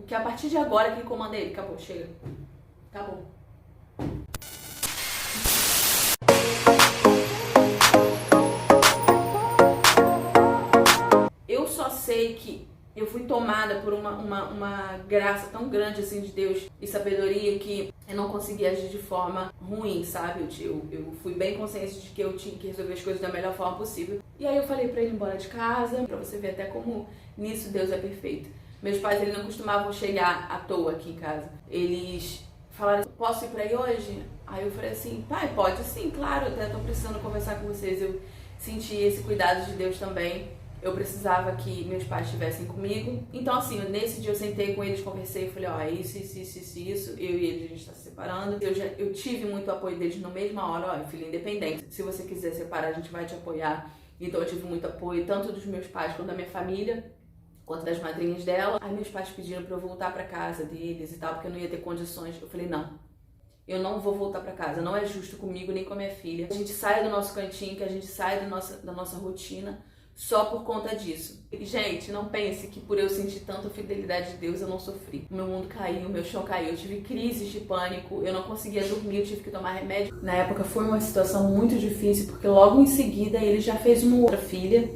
que a partir de agora quem comanda é ele. Acabou, chega. Acabou. Eu só sei que eu fui tomada por uma graça tão grande assim de Deus e sabedoria que eu não conseguia agir de forma ruim, sabe? Eu fui bem consciente de que eu tinha que resolver as coisas da melhor forma possível. E aí eu falei pra ele ir embora de casa, pra você ver até como nisso Deus é perfeito. Meus pais, eles não costumavam chegar à toa aqui em casa. Eles falaram, posso ir pra aí hoje? Aí eu falei assim, pai, pode sim, claro, até tô precisando conversar com vocês. Eu senti esse cuidado de Deus também. Eu precisava que meus pais estivessem comigo. Então, assim, nesse dia eu sentei com eles, conversei e falei, ó, isso. Eu e eles, a gente tá se separando. Eu tive muito apoio deles na mesma hora, ó, filho, independente. Se você quiser separar, a gente vai te apoiar. Então eu tive muito apoio, tanto dos meus pais quanto da minha família, quanto das madrinhas dela. Aí meus pais pediram pra eu voltar pra casa deles e tal, porque eu não ia ter condições. Eu falei, não. Eu não vou voltar pra casa, não é justo comigo nem com a minha filha. A gente sai do nosso cantinho, que a gente sai da nossa rotina, só por conta disso. E, gente, não pense que por eu sentir tanta fidelidade de Deus eu não sofri. O meu mundo caiu, o meu chão caiu, eu tive crises de pânico, eu não conseguia dormir, eu tive que tomar remédio. Na época foi uma situação muito difícil, porque logo em seguida ele já fez uma outra filha.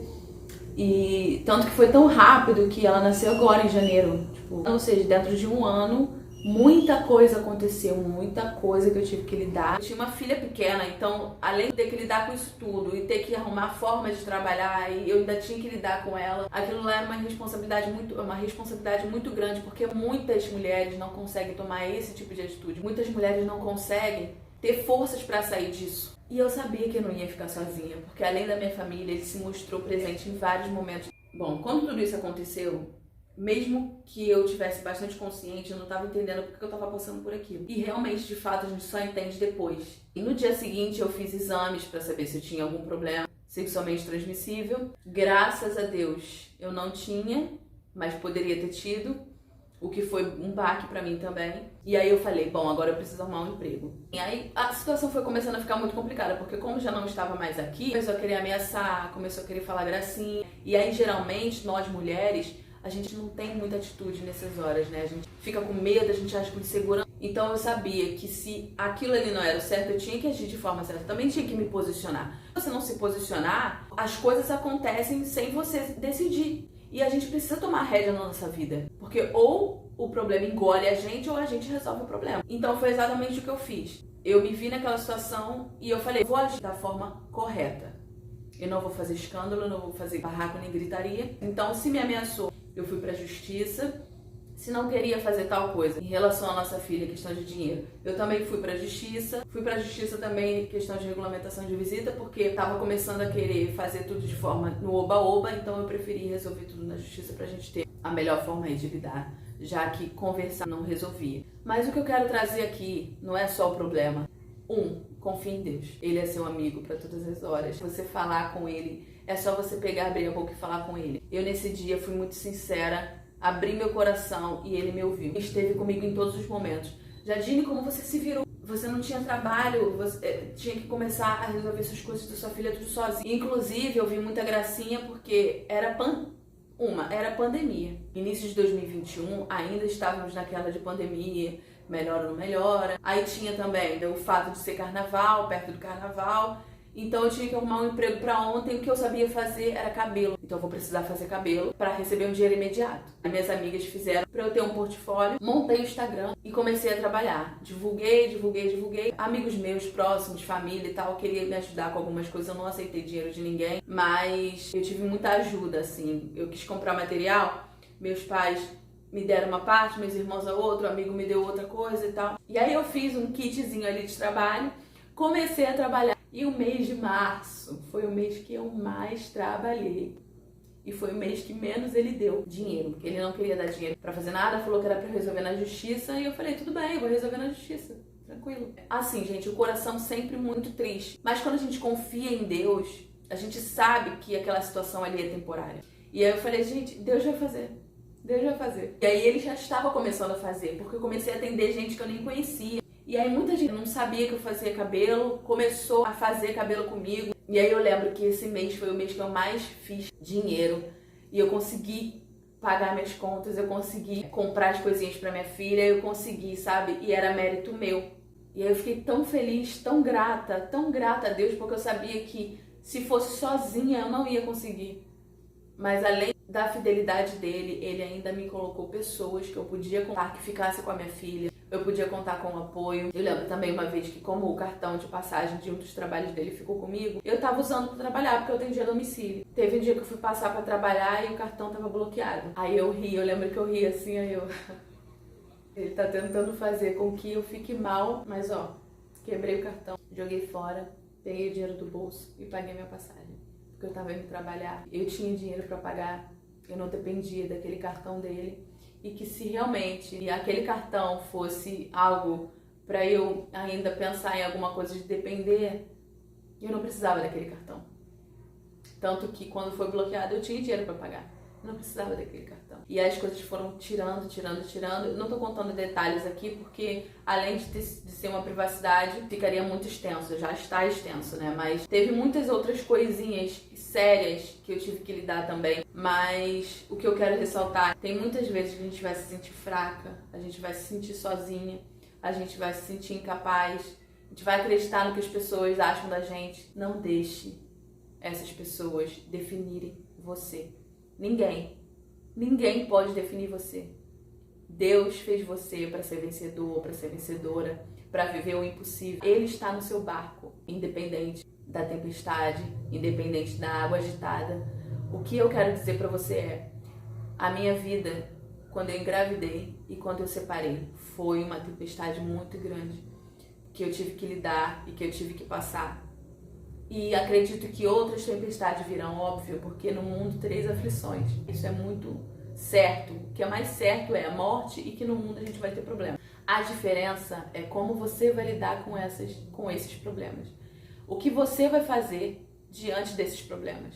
E tanto que foi tão rápido que ela nasceu agora em janeiro. Tipo, ou seja, dentro de um ano, muita coisa aconteceu, muita coisa que eu tive que lidar. Eu tinha uma filha pequena, então além de ter que lidar com isso tudo e ter que arrumar formas de trabalhar, e eu ainda tinha que lidar com ela, aquilo lá era uma responsabilidade muito grande, porque muitas mulheres não conseguem tomar esse tipo de atitude. Muitas mulheres não conseguem ter forças para sair disso. E eu sabia que eu não ia ficar sozinha, porque além da minha família, ele se mostrou presente em vários momentos. Bom, quando tudo isso aconteceu, mesmo que eu tivesse bastante consciente, eu não estava entendendo porque eu estava passando por aquilo. E realmente, de fato, a gente só entende depois. E no dia seguinte eu fiz exames para saber se eu tinha algum problema sexualmente transmissível. Graças a Deus eu não tinha, mas poderia ter tido, o que foi um baque pra mim também. E aí eu falei, bom, agora eu preciso arrumar um emprego. E aí a situação foi começando a ficar muito complicada, porque como já não estava mais aqui, começou a querer ameaçar, começou a querer falar gracinha. E aí geralmente nós mulheres, a gente não tem muita atitude nessas horas, né? A gente fica com medo, a gente age com insegurança. Então eu sabia que se aquilo ali não era o certo, eu tinha que agir de forma certa. Eu também tinha que me posicionar. Se você não se posicionar, as coisas acontecem sem você decidir. E a gente precisa tomar rédea na nossa vida. Porque ou o problema engole a gente ou a gente resolve o problema. Então foi exatamente o que eu fiz. Eu me vi naquela situação e eu falei, vou agir da forma correta. Eu não vou fazer escândalo, não vou fazer barraco nem gritaria. Então se me ameaçou, eu fui pra justiça. Se não queria fazer tal coisa em relação à nossa filha, questão de dinheiro, eu também fui pra justiça. Fui pra justiça também em questão de regulamentação de visita, porque eu tava começando a querer fazer tudo de forma no oba-oba, então eu preferi resolver tudo na justiça pra gente ter a melhor forma aí de lidar, já que conversar não resolvia. Mas o que eu quero trazer aqui não é só o problema. Confie em Deus. Ele é seu amigo pra todas as horas. Você falar com ele, é só você pegar, abrir a boca e falar com ele. Eu nesse dia fui muito sincera, abri meu coração e ele me ouviu. Esteve comigo em todos os momentos. Jadine, como você se virou? Você não tinha trabalho, você tinha que começar a resolver suas coisas da sua filha tudo sozinha. Inclusive, eu vi muita gracinha porque era pandemia. Início de 2021, ainda estávamos naquela de pandemia, melhora ou não melhora. Aí tinha também o fato de ser carnaval, perto do carnaval. Então eu tinha que arrumar um emprego pra ontem, o que eu sabia fazer era cabelo. Então eu vou precisar fazer cabelo pra receber um dinheiro imediato. As minhas amigas fizeram pra eu ter um portfólio, montei o Instagram e comecei a trabalhar. Divulguei. Amigos meus próximos, família e tal, queriam me ajudar com algumas coisas, eu não aceitei dinheiro de ninguém, mas eu tive muita ajuda, assim. Eu quis comprar material, meus pais me deram uma parte, meus irmãos a outra, o amigo me deu outra coisa e tal. E aí eu fiz um kitzinho ali de trabalho, comecei a trabalhar. E o mês de março foi o mês que eu mais trabalhei. E foi o mês que menos ele deu dinheiro, porque ele não queria dar dinheiro pra fazer nada, falou que era pra resolver na justiça, e eu falei, tudo bem, eu vou resolver na justiça, tranquilo. Assim, gente, o coração sempre muito triste. Mas quando a gente confia em Deus, a gente sabe que aquela situação ali é temporária. E aí eu falei, gente, Deus vai fazer. Deus vai fazer. E aí ele já estava começando a fazer, porque eu comecei a atender gente que eu nem conhecia. E aí muita gente não sabia que eu fazia cabelo, começou a fazer cabelo comigo. E aí eu lembro que esse mês foi o mês que eu mais fiz dinheiro. E eu consegui pagar minhas contas, eu consegui comprar as coisinhas pra minha filha, eu consegui, sabe? E era mérito meu. E aí eu fiquei tão feliz, tão grata a Deus, porque eu sabia que se fosse sozinha eu não ia conseguir. Mas além da fidelidade dele, ele ainda me colocou pessoas que eu podia contar que ficasse com a minha filha, eu podia contar com o apoio. Eu lembro também uma vez que, como o cartão de passagem de um dos trabalhos dele ficou comigo, eu tava usando pra trabalhar, porque eu atendia a domicílio. Teve um dia que eu fui passar pra trabalhar e o cartão tava bloqueado. Aí eu ri, eu lembro que eu ri assim, aí eu... Ele tá tentando fazer com que eu fique mal, mas ó, quebrei o cartão, joguei fora, peguei o dinheiro do bolso e paguei minha passagem. Porque eu tava indo trabalhar, eu tinha dinheiro pra pagar, eu não dependia daquele cartão dele. E que se realmente aquele cartão fosse algo pra eu ainda pensar em alguma coisa de depender, eu não precisava daquele cartão. Tanto que quando foi bloqueado eu tinha dinheiro pra pagar. Não precisava daquele cartão. E as coisas foram tirando. Eu não tô contando detalhes aqui porque, além de ser uma privacidade, ficaria muito extenso. Já está extenso, né? Mas teve muitas outras coisinhas sérias que eu tive que lidar também. Mas o que eu quero ressaltar, tem muitas vezes que a gente vai se sentir fraca, a gente vai se sentir sozinha, a gente vai se sentir incapaz, a gente vai acreditar no que as pessoas acham da gente. Não deixe essas pessoas definirem você. Ninguém pode definir você. Deus fez você para ser vencedor, para ser vencedora, para viver o impossível. Ele está no seu barco, independente da tempestade, independente da água agitada. O que eu quero dizer para você é: a minha vida, quando eu engravidei e quando eu separei, foi uma tempestade muito grande que eu tive que lidar e que eu tive que passar. E acredito que outras tempestades virão, óbvio, porque no mundo tereis aflições. Isso é muito certo. O que é mais certo é a morte e que no mundo a gente vai ter problemas. A diferença é como você vai lidar com esses problemas. O que você vai fazer diante desses problemas.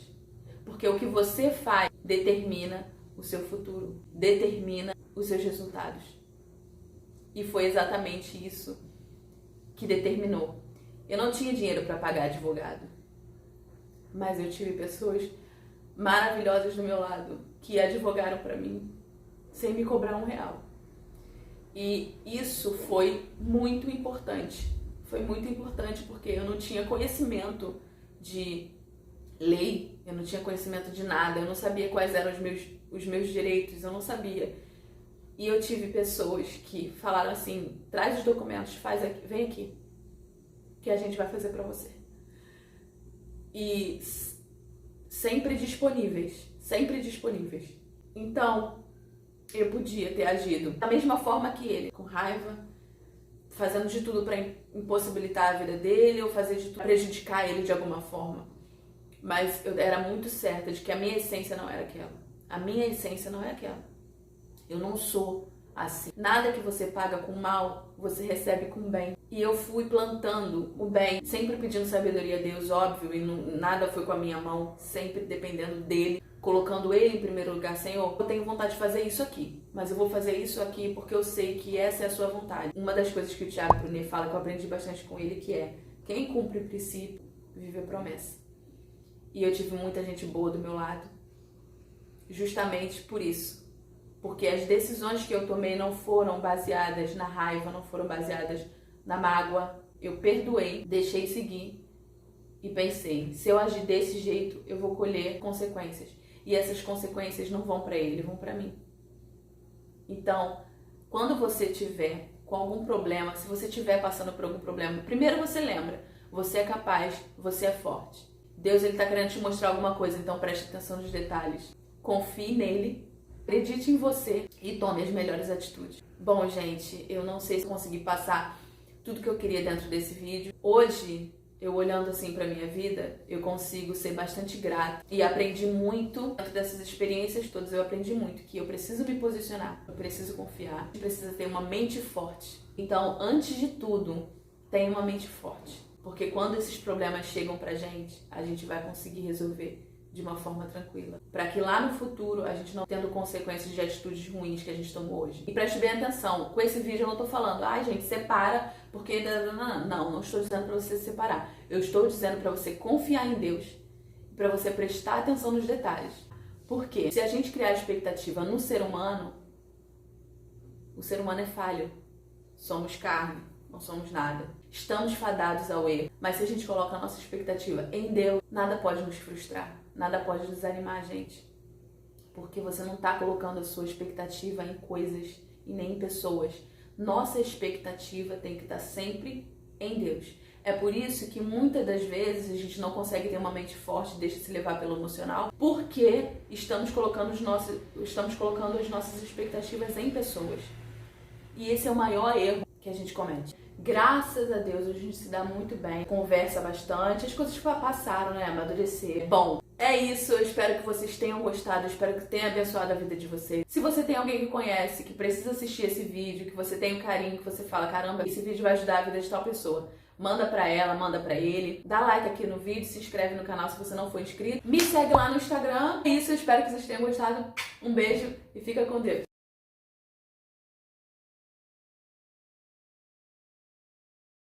Porque o que você faz determina o seu futuro, determina os seus resultados. E foi exatamente isso que determinou. Eu não tinha dinheiro para pagar advogado, mas eu tive pessoas maravilhosas do meu lado que advogaram para mim sem me cobrar R$1. E isso foi muito importante. Foi muito importante porque eu não tinha conhecimento de lei, eu não tinha conhecimento de nada, eu não sabia quais eram os meus direitos, eu não sabia. E eu tive pessoas que falaram assim: traz os documentos, faz aqui, vem aqui, que a gente vai fazer pra você. E sempre disponíveis. Então, eu podia ter agido da mesma forma que ele, com raiva, fazendo de tudo pra impossibilitar a vida dele ou fazer de tudo pra prejudicar ele de alguma forma. Mas eu era muito certa de que a minha essência não era aquela. A minha essência não é aquela. Eu não sou assim. Nada que você paga com mal, você recebe com bem. E eu fui plantando o bem, sempre pedindo sabedoria a Deus, óbvio, e nada foi com a minha mão, sempre dependendo dele, colocando ele em primeiro lugar. Senhor, eu tenho vontade de fazer isso aqui, mas eu vou fazer isso aqui porque eu sei que essa é a sua vontade. Uma das coisas que o Thiago Brunet fala, que eu aprendi bastante com ele, que é: quem cumpre o princípio, vive a promessa. E eu tive muita gente boa do meu lado, justamente por isso. Porque as decisões que eu tomei não foram baseadas na raiva, não foram baseadas na mágoa. Eu perdoei, deixei seguir e pensei: se eu agir desse jeito, eu vou colher consequências. E essas consequências não vão para ele, vão para mim. Então, quando você tiver com algum problema, se você estiver passando por algum problema, primeiro você lembra: você é capaz, você é forte. Deus, ele está querendo te mostrar alguma coisa, então preste atenção nos detalhes. Confie nele. Acredite em você e tome as melhores atitudes. Bom, gente, eu não sei se consegui passar tudo que eu queria dentro desse vídeo. Hoje, eu olhando assim pra minha vida, eu consigo ser bastante grata. E aprendi muito dentro dessas experiências todas. Eu aprendi muito que eu preciso me posicionar, eu preciso confiar, eu preciso ter uma mente forte. Então, antes de tudo, tenha uma mente forte. Porque quando esses problemas chegam pra gente, a gente vai conseguir resolver de uma forma tranquila, para que lá no futuro a gente não tendo consequências de atitudes ruins que a gente tomou hoje. E preste bem atenção, com esse vídeo eu não tô falando: ai gente, separa, porque... Não estou dizendo para você se separar. Eu estou dizendo para você confiar em Deus, para você prestar atenção nos detalhes. Por quê? Se a gente criar expectativa no ser humano, o ser humano é falho. Somos carne, não somos nada. Estamos fadados ao erro. Mas se a gente coloca a nossa expectativa em Deus, nada pode nos frustrar, nada pode desanimar a gente. Porque você não está colocando a sua expectativa em coisas e nem em pessoas. Nossa expectativa tem que estar sempre em Deus. É por isso que muitas das vezes a gente não consegue ter uma mente forte, deixa se levar pelo emocional, porque estamos colocando as nossas expectativas em pessoas. E esse é o maior erro que a gente comete. Graças a Deus a gente se dá muito bem, conversa bastante, as coisas passaram, né? Amadurecer. Bom, é isso, eu espero que vocês tenham gostado, eu espero que tenha abençoado a vida de vocês. Se você tem alguém que conhece, que precisa assistir esse vídeo, que você tem um carinho, que você fala, caramba, esse vídeo vai ajudar a vida de tal pessoa, manda pra ela, manda pra ele, dá like aqui no vídeo, se inscreve no canal se você não for inscrito, me segue lá no Instagram. É isso, eu espero que vocês tenham gostado. Um beijo e fica com Deus.